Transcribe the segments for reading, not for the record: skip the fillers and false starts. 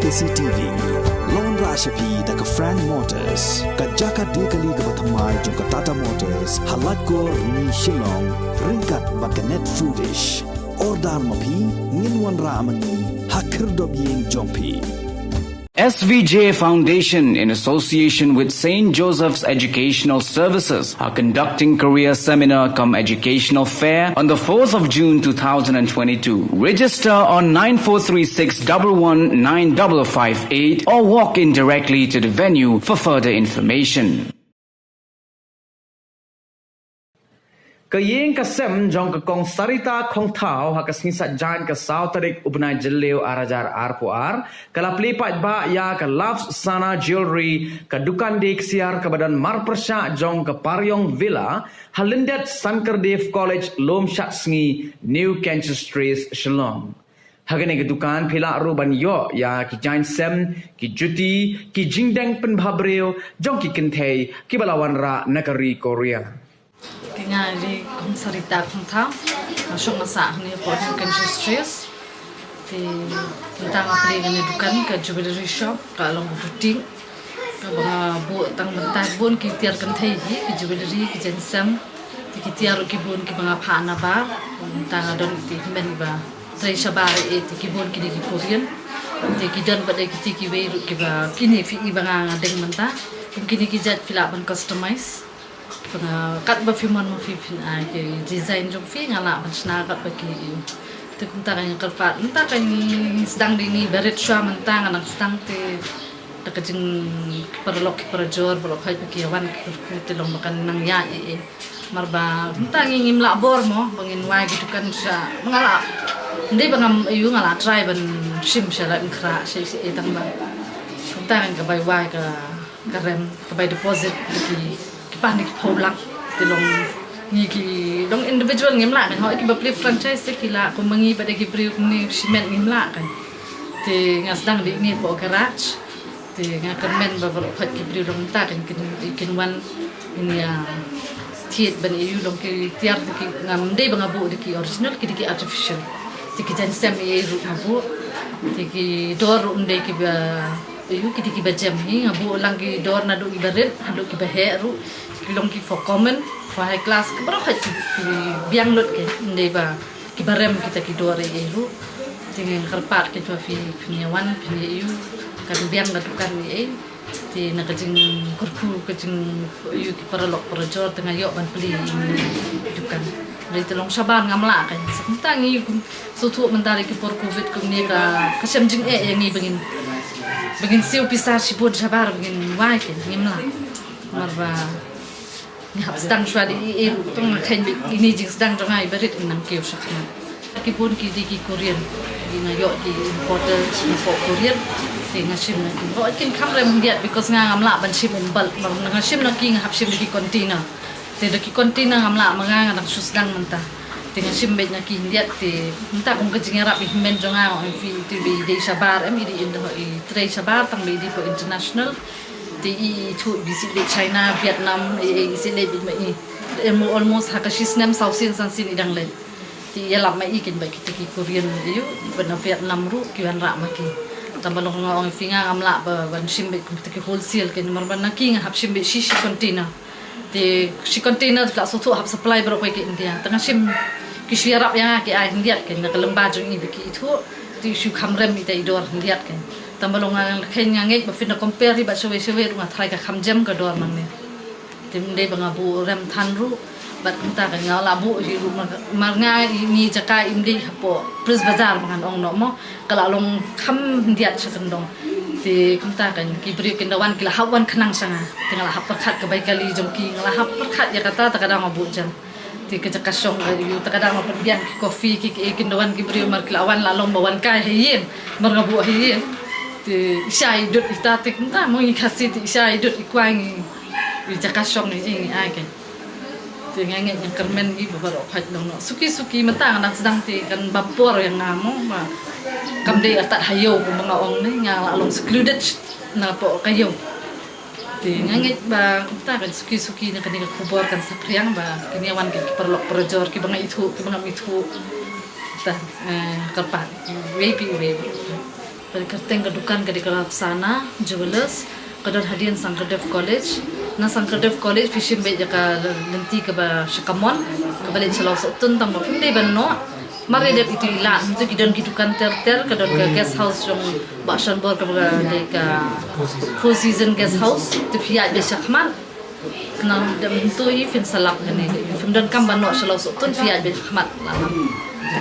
KCTV Lon Rashapi daga Frank Motors kajaka dekali ga bathamai jong Tata Motors halat ko ni Shillong ringkat bakanet foodish ordal mapi nginwan ramani hakir dobyeng jongpi SVJ Foundation, in association with St. Joseph's Educational Services, are conducting career seminar cum educational fair on the 4th of June 2022. Register on 9436 119 or walk in directly to the venue for further information. Kayeng kasem jong kakong sarita kong tao hakasnisat jan ka sao tarik ubnay jelew arajar arpuar kalaplipat ba ya ka loves sana jewelry ka dukan dik siar ka badan marpersya jong ka paryong villa halindet Sankardev College Lomshat Sngi New Cancer Street Shillong. Hagane ke dukan pila ruban yo ya ki jain sem ki juti ki jingdeng penbhabreo jong ki kentei ki balawan ra nakari Korea. Kaya di kong sarita kong tao, masuk masak ni po New Cancer Street. Kita ngapli kan dukan ke jewelry shop, kalau buting, ke banga bu tang bentar bun kita kan thai ke jewelry ke jensam, kita ki bun ki banga phana ba, tang adon ti men ba, trai shabar ki bun ki Korean, ki dan pada ki wei ki ba kini fi banga deng menta, kini ki jat fila ban customize. Kat ba firman mo fipin ay design jong fi ngala ban snakat ba ki te kung ta kanya kalpat nta kanya sedang dini berit sya mentang anak sedang te dekajing perlok perjor perlok hay ki awan ki telong makan nang ya marba nta ngingim labor mo bangin wa gitu kan sa ngala ndai bangam ayu ngala try ban sim sya la nkra si etang ba nta kan bay wa ka rem ka bay deposit ki panik polak tilong ngiki dong individual ngimla kan ho ki bapli franchise kila ko mangi pada ki priuk ni cement ngimla kan te ngasdang di ni po garage te ngakermen ba bro phat ki priuk dong ta kan kin wan ini ya tiet ban yu dong ki tiar ki ngamde bangabu ki original ki artificial te ki jan sem e ru ngabu te ki dor unde ki ba yu ki bajam hi ngabu lang ki dor na do ibaret hado ki baheru long ki for common for high class bro khat biang lot ke ndai ba ki barem kita ki dore ru tingin karpat ke fi pinyawan pinyu kan biang da tukan ni ti nakajing kurku kajing yu ki paralok parajor tengah yo ban peli tukan dari telong saban ngamla kan sementang yu sutu mentari ki por covid kum ni ka kasem jing yang ni begin siu pisar sibut sabar begin wai ke ngimla marba Hab sedang swadi tung kain ini jing sedang jangai berit nang kiu sakna. Ki pun ki di Korean di na yo di importer import Korean di ngasim na ko kin kam rem dia because nga ngamla ban sim in bulk ngasim na ki ngahap sim di container. Te di container ngamla manga nang susdang menta. Te ngasim bet na ki dia te menta kung kajing rap men jonga on fi ti di sabar em di indo i tray sabar tang di for international di to visit China, Vietnam, visit almost hakashisnam sausin sansin idang len. Di yalam mai ikin baik kita ki Korean yu bena Vietnam ru kiwan rak maki. Tambalong ngawang finga ngamla ba ban shimbe kita ki wholesale ken marban naki ngahap shimbe shishi container. Di shi container ka sotu hab supply bro ki India. Tengah shim ki syarap yang ki ai India ken nak lembah jong i biki itu di shu kamrem ita idor India ken. Tambalong ang kenya ngej ba fina compare ba sewe runga try ka khamjam ka dor mang ne timde banga bu rem than ru bat kunta ka ngala bu hi ru marnga ni jaka imde hapo pres bazar mangan ong no mo kala long kham diat sakendong ti kunta ka ki bri kendawan kila hawan khnang sanga tingala hap perkhat ka bai kali jongki ngala hap perkhat ya kata takadang abu jan ti ka jaka song yu takadang apa bian coffee ki kendawan ki bri mar kila awan lalong bawan kai hiyen marngabu hiyen isai dut itatik entah mau ikasi isai dut ikuangi wijaka song ni agen dengan yang kermen gitu baru haj dong suki mentang anak sedang ti kan bapor yang ngamo ma kamde atat hayo ko mga ong ni nga along secluded na po kayo ti ngangit ba ta kan suki na kanila kubor kan sa priang ba kiniawan ki perlok perjor ki banga itu ta karpat wepi pada kerteng kedukan ke di kelab sana jewelers kadon hadian Sangkadev College na Sangkadev College fishing bay jaka lenti ke ba Shakamon ke balik Selau Sotun tang ba pun dei banno mari dep itu ilan itu kidon kidukan ter kadon ke guest house jong Bakshan bor ke de ka Four Season guest house tu pia be Shakman kenal dem tu i fin salap ni fin dan kam banno Selau Sotun pia be Shakman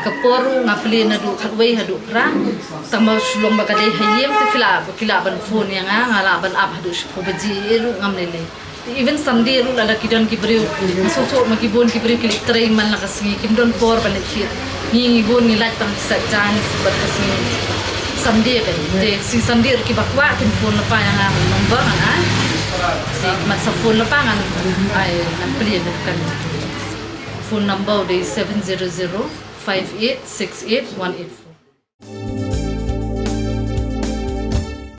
kaporu ngapli na du khatway hadu pra tama sulong bakade hayem te kila ban phone yang ngala ban ap hadu shpo baji ru ngamlele even sunday ru lala kidon kibriu so makibon kibriu kili train man la kasngi kimdon por ban khit ni bon ni lak tam sa chance bat kasngi sunday kan de si sunday ki bakwa kin phone la pa yang number kan si mat sa phone la pa ngan ai nan pli kan phone number de 700 5868 184